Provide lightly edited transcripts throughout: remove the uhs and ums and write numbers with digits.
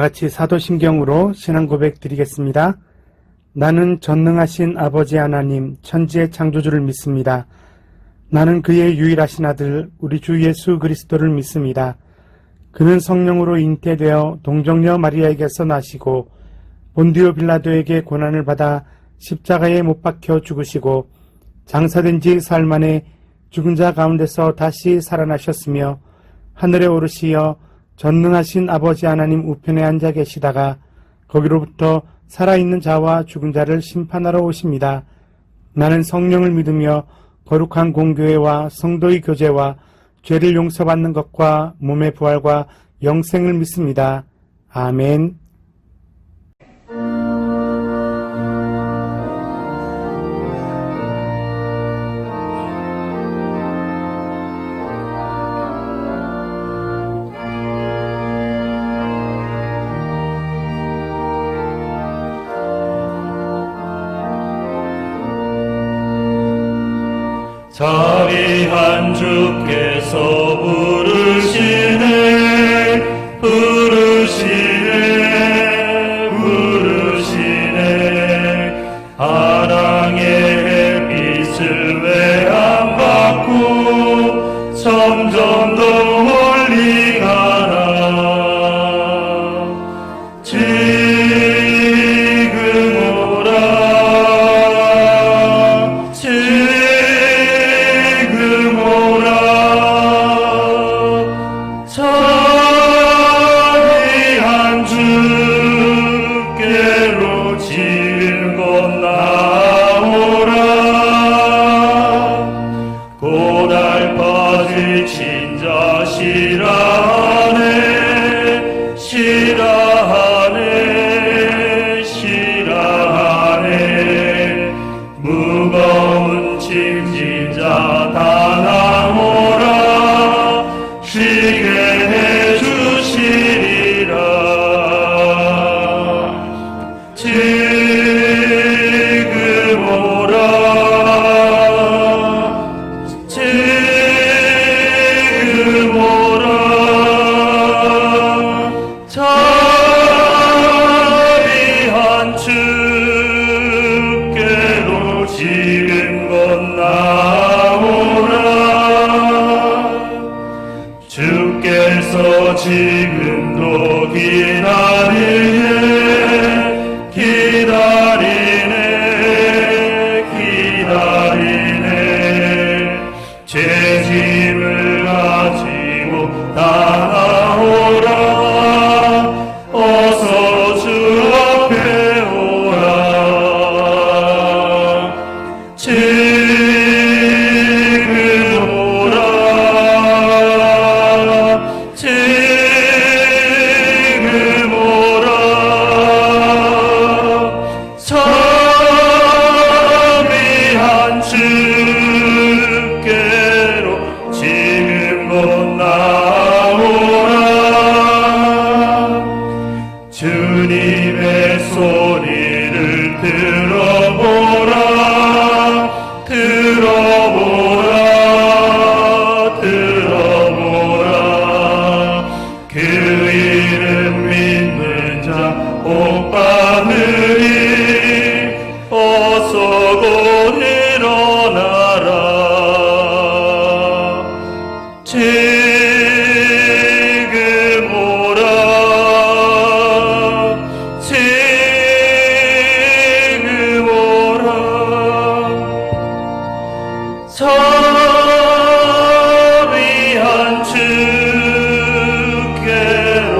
다 같이 사도신경으로 신앙 고백 드리겠습니다. 나는 전능하신 아버지 하나님 천지의 창조주를 믿습니다. 나는 그의 유일하신 아들 우리 주 예수 그리스도를 믿습니다. 그는 성령으로 잉태되어 동정녀 마리아에게서 나시고 본디오 빌라도에게 고난을 받아 십자가에 못 박혀 죽으시고 장사된 지 사흘 만에 죽은 자 가운데서 다시 살아나셨으며 하늘에 오르시어 전능하신 아버지 하나님 우편에 앉아 계시다가 거기로부터 살아있는 자와 죽은 자를 심판하러 오십니다. 나는 성령을 믿으며 거룩한 공교회와 성도의 교제와 죄를 용서받는 것과 몸의 부활과 영생을 믿습니다. 아멘. 자비한 주께서 부르시네 부르시네 하랑의 햇빛을 왜 안 받고 점점 더 멀리 가나 싫어하네 무거운 짐진 자 다 나오라 쉬게 해주시리라 지금 오라 지금 오라 자비한 주께로 지금껏 나오라 주께서 지금도 기다리네 죄짐을 가지고 다 나오라 어서 주 앞에 오라 지금 오라 지금 오라 자비한 주께로 지금껏 나오라 주님의 소리를 들어보라 그 이름 믿는 자 복 받으리 어서 곧 일어나라 지금 오라 지금 오라 자비한 주께로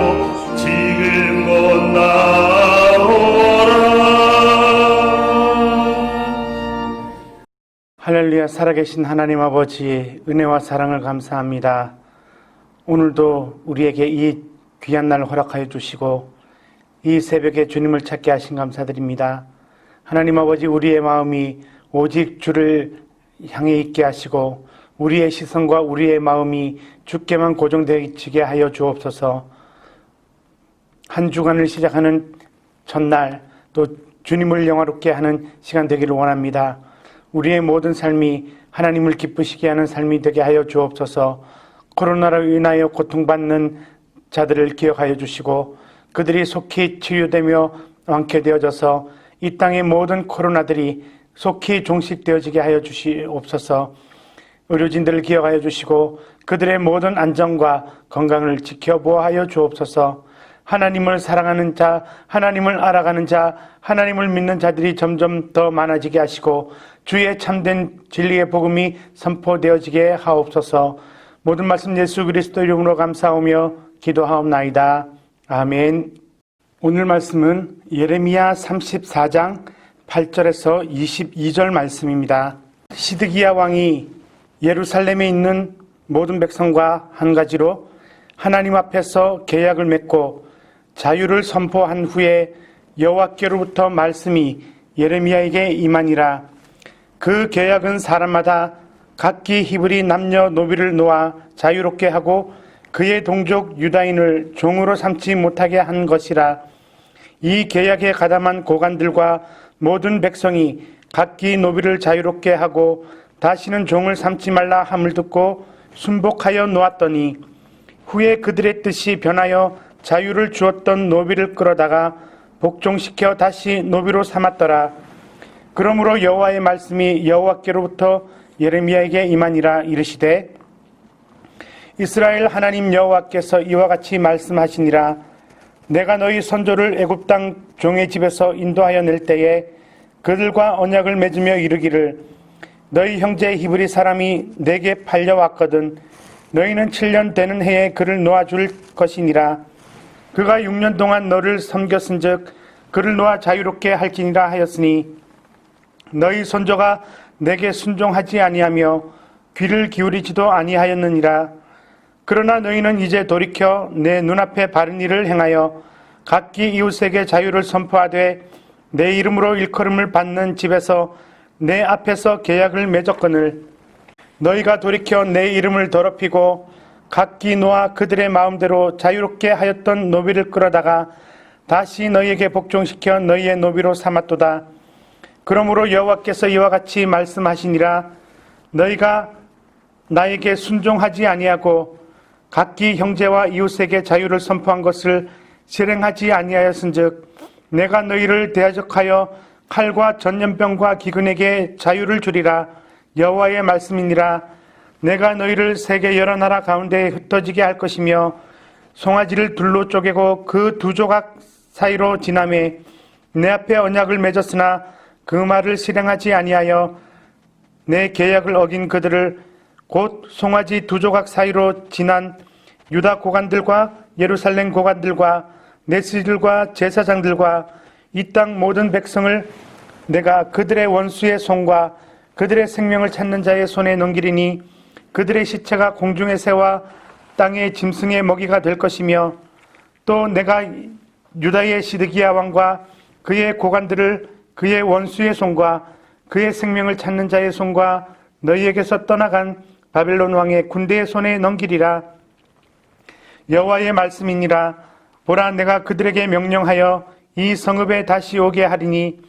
지금 곧 나오라. 할렐루야. 살아계신 하나님 아버지 은혜와 사랑을 감사합니다. 오늘도 우리에게 이 귀한 날 허락하여 주시고 이 새벽에 주님을 찾게 하신 감사드립니다. 하나님 아버지 우리의 마음이 오직 주를 향해 있게 하시고 우리의 시선과 우리의 마음이 주께만 고정되게 하여 주옵소서. 한 주간을 시작하는 첫날 또 주님을 영화롭게 하는 시간 되기를 원합니다. 우리의 모든 삶이 하나님을 기쁘시게 하는 삶이 되게 하여 주옵소서. 코로나로 인하여 고통받는 자들을 기억하여 주시고 그들이 속히 치유되며 완쾌되어져서 이 땅의 모든 코로나들이 속히 종식되어지게 하여 주시옵소서. 의료진들을 기억하여 주시고 그들의 모든 안전과 건강을 지켜보호하여 주옵소서. 하나님을 사랑하는 자, 하나님을 알아가는 자, 하나님을 믿는 자들이 점점 더 많아지게 하시고 주의 참된 진리의 복음이 선포되어지게 하옵소서. 모든 말씀 예수 그리스도 이름으로 감사하며 기도하옵나이다. 아멘. 오늘 말씀은 예레미야 34장 8절에서 22절 말씀입니다. 시드기야 왕이 예루살렘에 있는 모든 백성과 한 가지로 하나님 앞에서 계약을 맺고 자유를 선포한 후에 여호와께로부터 말씀이 예레미야에게 임하니라. 그 계약은 사람마다 각기 히브리 남녀노비를 놓아 자유롭게 하고 그의 동족 유다인을 종으로 삼지 못하게 한 것이라. 이 계약에 가담한 고관들과 모든 백성이 각기 노비를 자유롭게 하고 다시는 종을 삼지 말라 함을 듣고 순복하여 놓았더니 후에 그들의 뜻이 변하여 자유를 주었던 노비를 끌어다가 복종시켜 다시 노비로 삼았더라. 그러므로 여호와의 말씀이 여호와께로부터 예레미야에게 임하니라. 이르시되 이스라엘 하나님 여호와께서 이와 같이 말씀하시니라. 내가 너희 선조를 애굽 땅 종의 집에서 인도하여 낼 때에 그들과 언약을 맺으며 이르기를 너희 형제 히브리 사람이 내게 팔려왔거든 너희는 7년 되는 해에 그를 놓아줄 것이니라. 그가 6년 동안 너를 섬겼은즉 그를 놓아 자유롭게 할지니라 하였으니 너희 선조가 내게 순종하지 아니하며 귀를 기울이지도 아니하였느니라. 그러나 너희는 이제 돌이켜 내 눈앞에 바른 일을 행하여 각기 이웃에게 자유를 선포하되 내 이름으로 일컬음을 받는 집에서 내 앞에서 계약을 맺었거늘 너희가 돌이켜 내 이름을 더럽히고 각기 놓아 그들의 마음대로 자유롭게 하였던 노비를 끌어다가 다시 너희에게 복종시켜 너희의 노비로 삼았도다. 그러므로 여호와께서 이와 같이 말씀하시니라. 너희가 나에게 순종하지 아니하고 각기 형제와 이웃에게 자유를 선포한 것을 실행하지 아니하였은즉 내가 너희를 대적하여 칼과 전염병과 기근에게 자유를 주리라. 여호와의 말씀이니라. 내가 너희를 세계 여러 나라 가운데 흩어지게 할 것이며 송아지를 둘로 쪼개고 그 두 조각 사이로 지나매 내 앞에 언약을 맺었으나 그 말을 실행하지 아니하여 내 계약을 어긴 그들을 곧 송아지 두 조각 사이로 지난 유다 고관들과 예루살렘 고관들과 내시들과 제사장들과 이 땅 모든 백성을 내가 그들의 원수의 손과 그들의 생명을 찾는 자의 손에 넘기리니 그들의 시체가 공중의 새와 땅의 짐승의 먹이가 될 것이며 또 내가 유다의 시드기야 왕과 그의 고관들을 그의 원수의 손과 그의 생명을 찾는 자의 손과 너희에게서 떠나간 바벨론 왕의 군대의 손에 넘기리라. 여호와의 말씀이니라. 보라, 내가 그들에게 명령하여 이 성읍에 다시 오게 하리니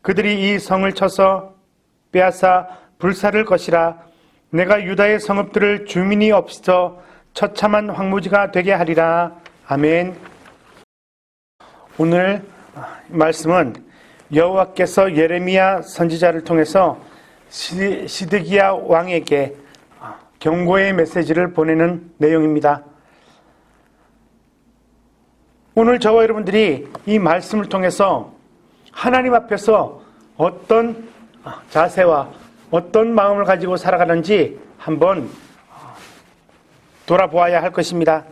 그들이 이 성을 쳐서 빼앗아 불사를 것이라. 내가 유다의 성읍들을 주민이 없어 처참한 황무지가 되게 하리라. 아멘. 오늘 말씀은 여호와께서 예레미야 선지자를 통해서 시드기야 왕에게 경고의 메시지를 보내는 내용입니다. 오늘 저와 여러분들이 이 말씀을 통해서 하나님 앞에서 어떤 자세와 어떤 마음을 가지고 살아가는지 한번 돌아보아야 할 것입니다.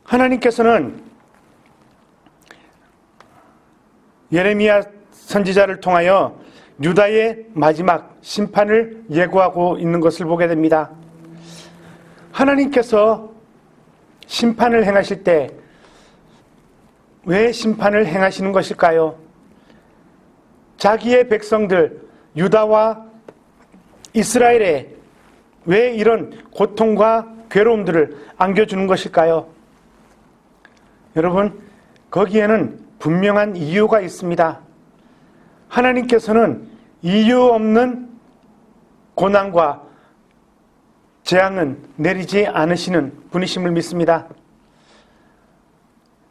하나님께서는 예레미야 선지자를 통하여 유다의 마지막 심판을 예고하고 있는 것을 보게 됩니다. 하나님께서 심판을 행하실 때 왜 심판을 행하시는 것일까요? 자기의 백성들 유다와 이스라엘에 왜 이런 고통과 괴로움들을 안겨주는 것일까요? 여러분, 거기에는 분명한 이유가 있습니다. 하나님께서는 이유 없는 고난과 재앙은 내리지 않으시는 분이심을 믿습니다.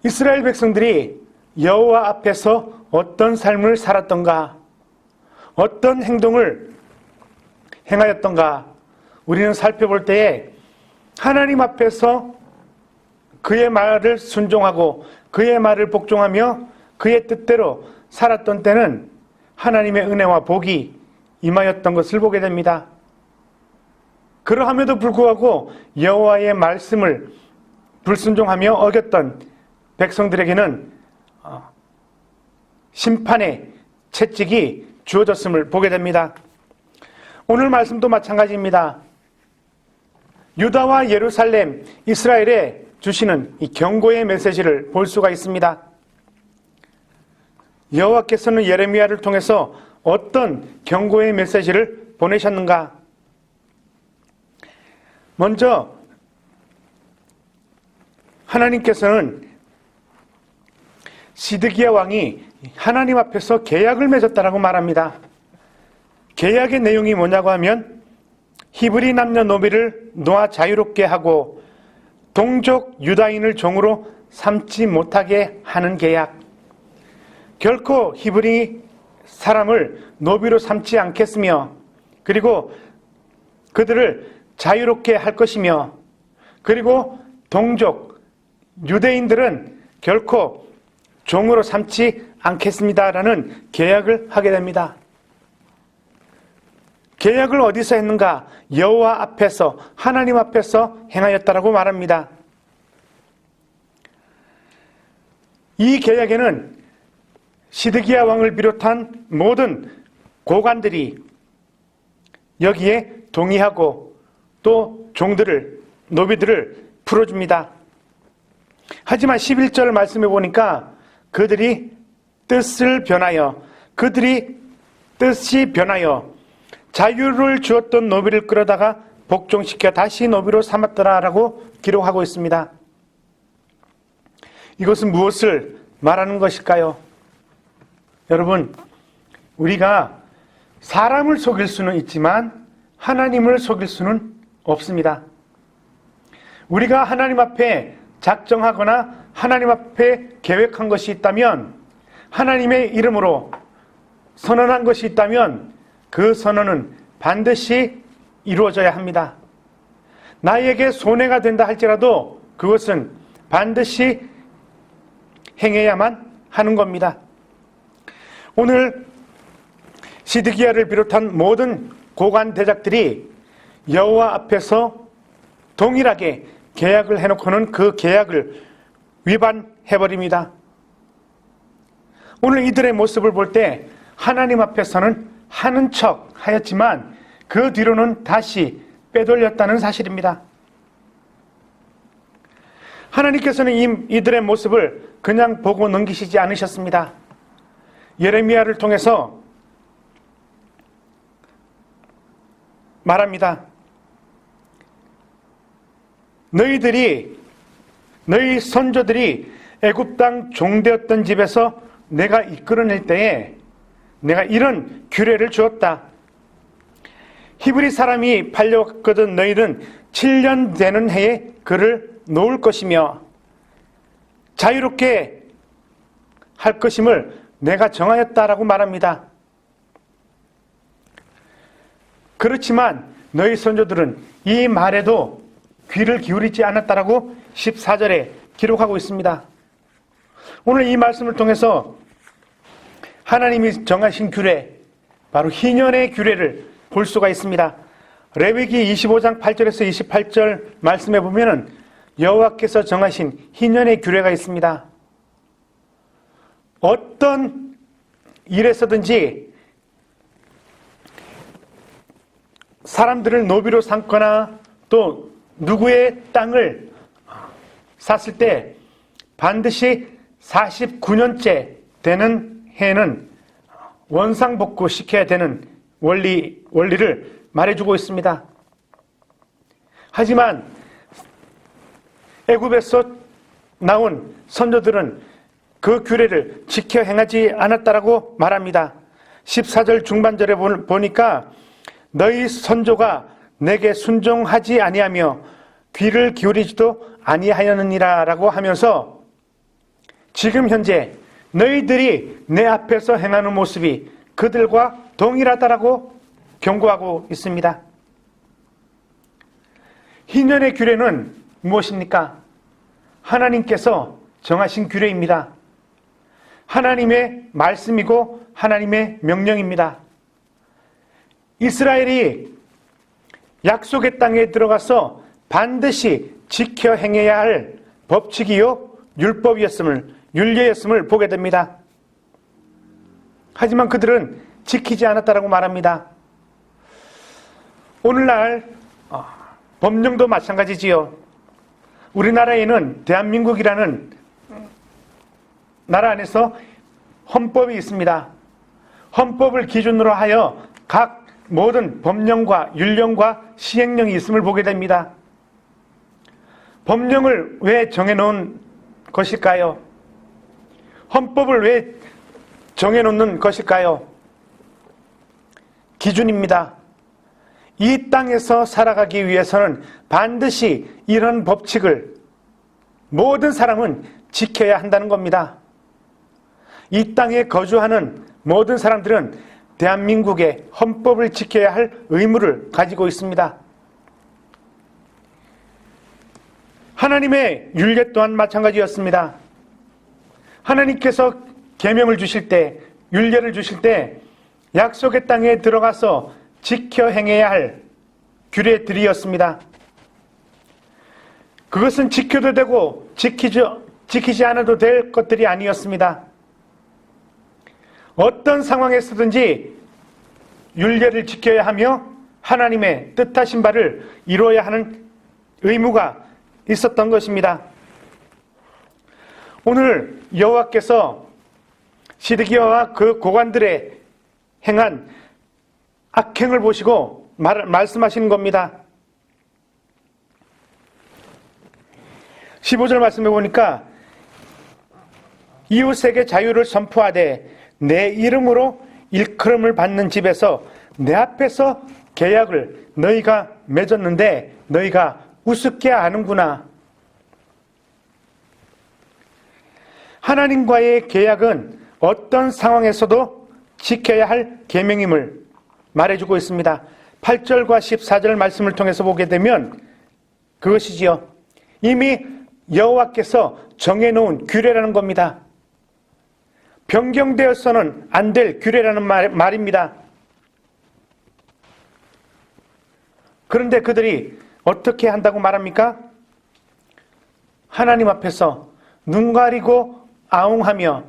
이스라엘 백성들이 여호와 앞에서 어떤 삶을 살았던가, 어떤 행동을 행하였던가 우리는 살펴볼 때에 하나님 앞에서 그의 말을 순종하고 그의 말을 복종하며 그의 뜻대로 살았던 때는 하나님의 은혜와 복이 임하였던 것을 보게 됩니다. 그러함에도 불구하고 여호와의 말씀을 불순종하며 어겼던 백성들에게는 심판의 채찍이 주어졌음을 보게 됩니다. 오늘 말씀도 마찬가지입니다. 유다와 예루살렘, 이스라엘에 주시는 이 경고의 메시지를 볼 수가 있습니다. 여호와께서는 예레미야를 통해서 어떤 경고의 메시지를 보내셨는가? 먼저 하나님께서는 시드기야 왕이 하나님 앞에서 계약을 맺었다라고 말합니다. 계약의 내용이 뭐냐고 하면 히브리 남녀노비를 놓아 자유롭게 하고 동족 유다인을 종으로 삼지 못하게 하는 계약. 결코 히브리 사람을 노비로 삼지 않겠으며 그리고 그들을 자유롭게 할 것이며 그리고 동족 유대인들은 결코 종으로 삼지 않겠습니다라는 계약을 하게 됩니다. 계약을 어디서 했는가? 여호와 앞에서, 하나님 앞에서 행하였다라고 말합니다. 이 계약에는 시드기야 왕을 비롯한 모든 고관들이 여기에 동의하고 또 종들을, 노비들을 풀어줍니다. 하지만 11절 말씀해 보니까 그들이 뜻이 변하여 자유를 주었던 노비를 끌어다가 복종시켜 다시 노비로 삼았더라라고 기록하고 있습니다. 이것은 무엇을 말하는 것일까요? 여러분, 우리가 사람을 속일 수는 있지만 하나님을 속일 수는 없습니다. 우리가 하나님 앞에 작정하거나 하나님 앞에 계획한 것이 있다면, 하나님의 이름으로 선언한 것이 있다면 그 선언은 반드시 이루어져야 합니다. 나에게 손해가 된다 할지라도 그것은 반드시 행해야만 하는 겁니다. 오늘 시드기야를 비롯한 모든 고관 대작들이 여호와 앞에서 동일하게 계약을 해놓고는 그 계약을 위반해버립니다. 오늘 이들의 모습을 볼 때 하나님 앞에서는 하는 척 하였지만 그 뒤로는 다시 빼돌렸다는 사실입니다. 하나님께서는 이들의 모습을 그냥 보고 넘기시지 않으셨습니다. 예레미야를 통해서 말합니다. 너희 선조들이 애굽 땅 종되었던 집에서 내가 이끌어낼 때에 내가 이런 규례를 주었다. 히브리 사람이 팔려왔거든 너희는 7년 되는 해에 그를 놓을 것이며 자유롭게 할 것임을 내가 정하였다라고 말합니다. 그렇지만 너희 선조들은 이 말에도 귀를 기울이지 않았다라고 14절에 기록하고 있습니다. 오늘 이 말씀을 통해서 하나님이 정하신 규례, 바로 희년의 규례를 볼 수가 있습니다. 레위기 25장 8절에서 28절 말씀에 보면은 여호와께서 정하신 희년의 규례가 있습니다. 어떤 일에서든지 사람들을 노비로 삼거나 또 누구의 땅을 샀을 때 반드시 49년째 되는 해는 원상복구 시켜야 되는 원리를 말해주고 있습니다. 하지만 애굽에서 나온 선조들은 그 규례를 지켜 행하지 않았다라고 말합니다. 14절 중반절에 보니까 너희 선조가 내게 순종하지 아니하며 귀를 기울이지도 아니하였느니라 라고 하면서 지금 현재 너희들이 내 앞에서 행하는 모습이 그들과 동일하다라고 경고하고 있습니다. 희년의 규례는 무엇입니까? 하나님께서 정하신 규례입니다. 하나님의 말씀이고 하나님의 명령입니다. 이스라엘이 약속의 땅에 들어가서 반드시 지켜 행해야 할 법칙이요 율법이었음을 보게 됩니다. 하지만 그들은 지키지 않았다라고 말합니다. 오늘날 법령도 마찬가지지요. 우리나라에는 대한민국이라는 나라 안에서 헌법이 있습니다. 헌법을 기준으로 하여 각 모든 법령과 율령과 시행령이 있음을 보게 됩니다. 법령을 왜 정해놓은 것일까요? 헌법을 왜 정해놓는 것일까요? 기준입니다. 이 땅에서 살아가기 위해서는 반드시 이런 법칙을 모든 사람은 지켜야 한다는 겁니다. 이 땅에 거주하는 모든 사람들은 대한민국의 헌법을 지켜야 할 의무를 가지고 있습니다. 하나님의 율례 또한 마찬가지였습니다. 하나님께서 계명을 주실 때, 율례를 주실 때 약속의 땅에 들어가서 지켜 행해야 할 규례들이었습니다. 그것은 지켜도 되고 지키지 않아도 될 것들이 아니었습니다. 어떤 상황에서든지 율례를 지켜야 하며 하나님의 뜻하신 바를 이루어야 하는 의무가 있었던 것입니다. 오늘 여호와께서 시드기야와 그 고관들의 행한 악행을 보시고 말씀하시는 겁니다. 15절 말씀해 보니까 이웃에게 자유를 선포하되 내 이름으로 일컬음을 받는 집에서 내 앞에서 계약을 너희가 맺었는데 너희가 우습게 아는구나. 하나님과의 계약은 어떤 상황에서도 지켜야 할 계명임을 말해주고 있습니다. 8절과 14절 말씀을 통해서 보게 되면 그것이지요. 이미 여호와께서 정해놓은 규례라는 겁니다. 변경되어서는 안 될 규례라는 말입니다. 그런데 그들이 어떻게 한다고 말합니까? 하나님 앞에서 눈 가리고 아웅하며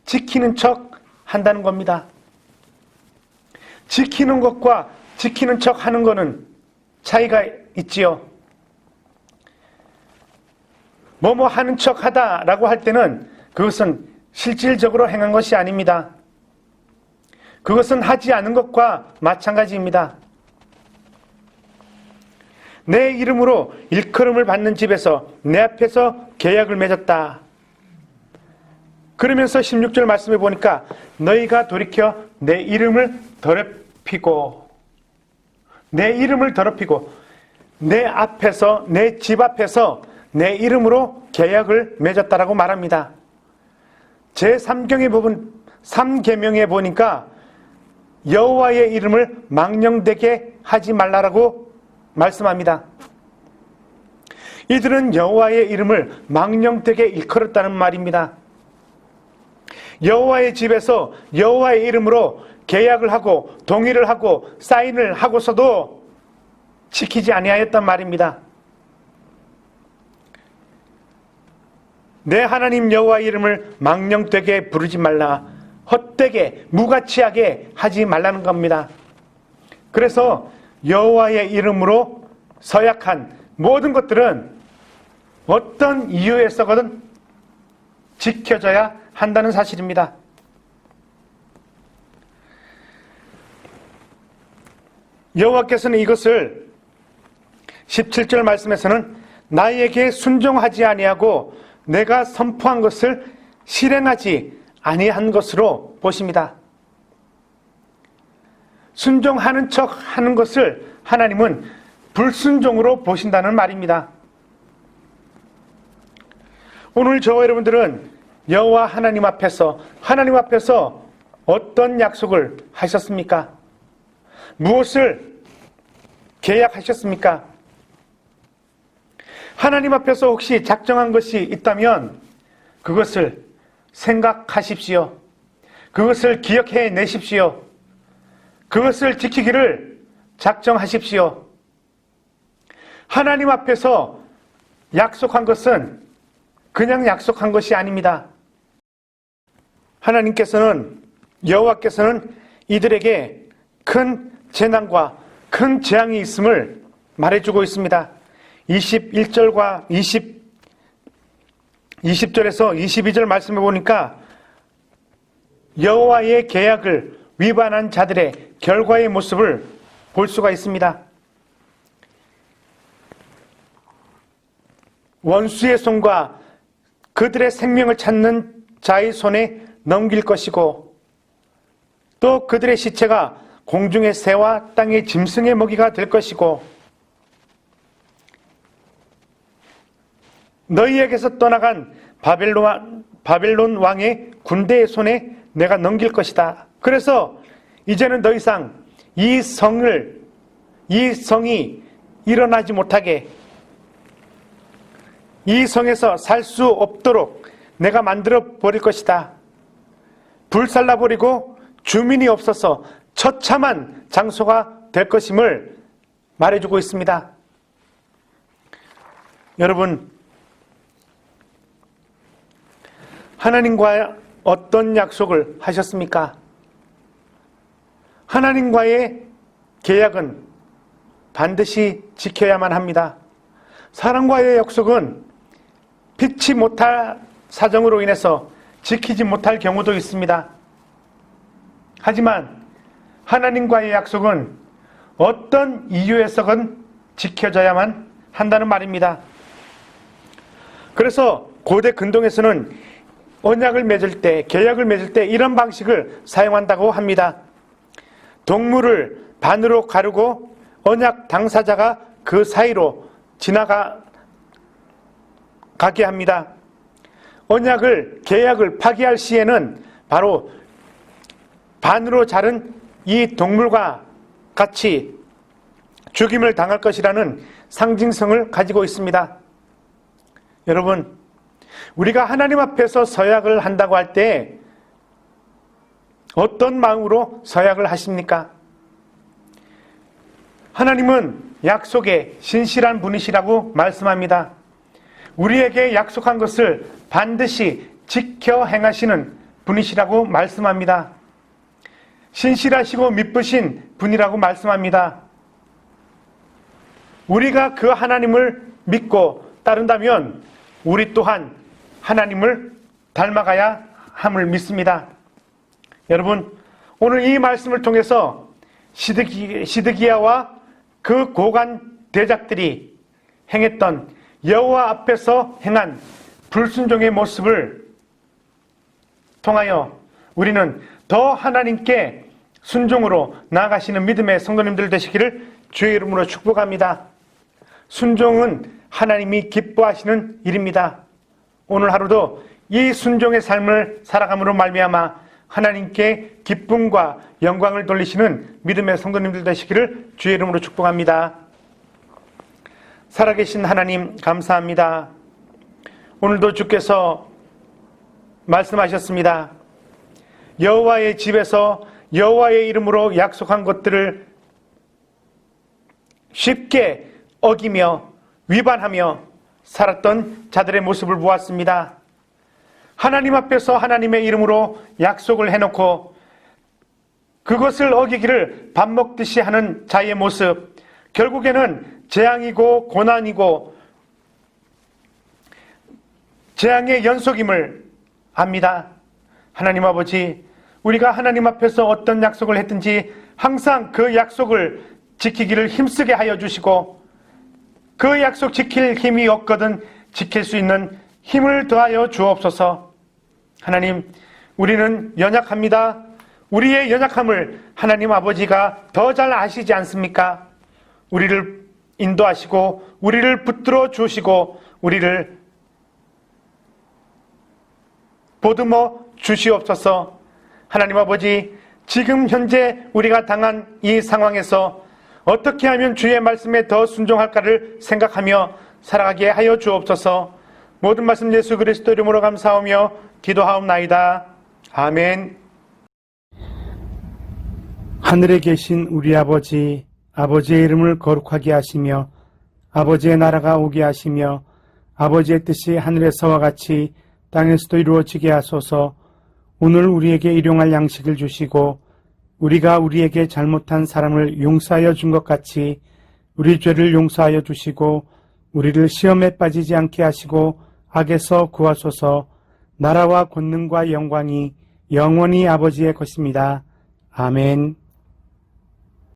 지키는 척 한다는 겁니다. 지키는 것과 지키는 척 하는 것은 차이가 있지요. 뭐뭐 하는 척 하다라고 할 때는 그것은 실질적으로 행한 것이 아닙니다. 그것은 하지 않은 것과 마찬가지입니다. 내 이름으로 일컬음을 받는 집에서 내 앞에서 계약을 맺었다. 그러면서 16절 말씀해 보니까 너희가 돌이켜 내 이름을 더럽히고 내 앞에서 내 집 앞에서 내 이름으로 계약을 맺었다라고 말합니다. 제3경에 보면 3계명에 보니까 여호와의 이름을 망령되게 하지 말라라고 말씀합니다. 이들은 여호와의 이름을 망령되게 일컬었다는 말입니다. 여호와의 집에서 여호와의 이름으로 계약을 하고 동의를 하고 사인을 하고서도 지키지 아니하였단 말입니다. 내 하나님 여호와의 이름을 망령되게 부르지 말라, 헛되게 무가치하게 하지 말라는 겁니다. 그래서 여호와의 이름으로 서약한 모든 것들은 어떤 이유에서거든 지켜져야 한다는 사실입니다. 여호와께서는 이것을 17절 말씀에서는 나에게 순종하지 아니하고 내가 선포한 것을 실행하지 아니한 것으로 보십니다. 순종하는 척 하는 것을 하나님은 불순종으로 보신다는 말입니다. 오늘 저와 여러분들은 여호와 하나님 앞에서 어떤 약속을 하셨습니까? 무엇을 계약하셨습니까? 하나님 앞에서 혹시 작정한 것이 있다면 그것을 생각하십시오. 그것을 기억해 내십시오. 그것을 지키기를 작정하십시오. 하나님 앞에서 약속한 것은 그냥 약속한 것이 아닙니다. 여호와께서는 이들에게 큰 재난과 큰 재앙이 있음을 말해주고 있습니다. 21절과 20절에서 22절 말씀해 보니까 여호와의 계약을 위반한 자들의 결과의 모습을 볼 수가 있습니다. 원수의 손과 그들의 생명을 찾는 자의 손에 넘길 것이고 또 그들의 시체가 공중의 새와 땅의 짐승의 먹이가 될 것이고 너희에게서 떠나간 바벨론 왕의 군대의 손에 내가 넘길 것이다. 그래서 이제는 더 이상 이 성이 일어나지 못하게 이 성에서 살 수 없도록 내가 만들어 버릴 것이다. 불살라 버리고 주민이 없어서 처참한 장소가 될 것임을 말해주고 있습니다. 여러분, 하나님과 어떤 약속을 하셨습니까? 하나님과의 계약은 반드시 지켜야만 합니다. 사람과의 약속은 피치 못할 사정으로 인해서 지키지 못할 경우도 있습니다. 하지만 하나님과의 약속은 어떤 이유에서건 지켜져야만 한다는 말입니다. 그래서 고대 근동에서는 언약을 맺을 때, 계약을 맺을 때 이런 방식을 사용한다고 합니다. 동물을 반으로 가르고 언약 당사자가 그 사이로 지나가게 합니다. 계약을 파기할 시에는 바로 반으로 자른 이 동물과 같이 죽임을 당할 것이라는 상징성을 가지고 있습니다. 여러분, 우리가 하나님 앞에서 서약을 한다고 할 때 어떤 마음으로 서약을 하십니까? 하나님은 약속에 신실한 분이시라고 말씀합니다. 우리에게 약속한 것을 반드시 지켜 행하시는 분이시라고 말씀합니다. 신실하시고 믿으신 분이라고 말씀합니다. 우리가 그 하나님을 믿고 따른다면 우리 또한 하나님을 닮아가야 함을 믿습니다. 여러분, 오늘 이 말씀을 통해서 시드기야와 그 고관 대작들이 행했던 여호와 앞에서 행한 불순종의 모습을 통하여 우리는 더 하나님께 순종으로 나아가시는 믿음의 성도님들 되시기를 주의 이름으로 축복합니다. 순종은 하나님이 기뻐하시는 일입니다. 오늘 하루도 이 순종의 삶을 살아감으로 말미암아 하나님께 기쁨과 영광을 돌리시는 믿음의 성도님들 되시기를 주의 이름으로 축복합니다. 살아계신 하나님 감사합니다. 오늘도 주께서 말씀하셨습니다. 여호와의 집에서 여호와의 이름으로 약속한 것들을 쉽게 어기며 위반하며 살았던 자들의 모습을 보았습니다. 하나님 앞에서 하나님의 이름으로 약속을 해놓고 그것을 어기기를 밥 먹듯이 하는 자의 모습, 결국에는 재앙이고 고난이고 재앙의 연속임을 압니다. 하나님 아버지, 우리가 하나님 앞에서 어떤 약속을 했든지 항상 그 약속을 지키기를 힘쓰게 하여 주시고 그 약속 지킬 힘이 없거든 지킬 수 있는 힘을 더하여 주옵소서. 하나님, 우리는 연약합니다. 우리의 연약함을 하나님 아버지가 더 잘 아시지 않습니까? 우리를 인도하시고 우리를 붙들어 주시고 우리를 보듬어 주시옵소서. 하나님 아버지, 지금 현재 우리가 당한 이 상황에서 어떻게 하면 주의 말씀에 더 순종할까를 생각하며 살아가게 하여 주옵소서. 모든 말씀 예수 그리스도 이름으로 감사하며 기도하옵나이다. 아멘. 하늘에 계신 우리 아버지, 아버지의 이름을 거룩하게 하시며 아버지의 나라가 오게 하시며 아버지의 뜻이 하늘에서와 같이 땅에서도 이루어지게 하소서. 오늘 우리에게 일용할 양식을 주시고 우리가 우리에게 잘못한 사람을 용서하여 준 것 같이 우리 죄를 용서하여 주시고 우리를 시험에 빠지지 않게 하시고 악에서 구하소서. 나라와 권능과 영광이 영원히 아버지의 것입니다. 아멘.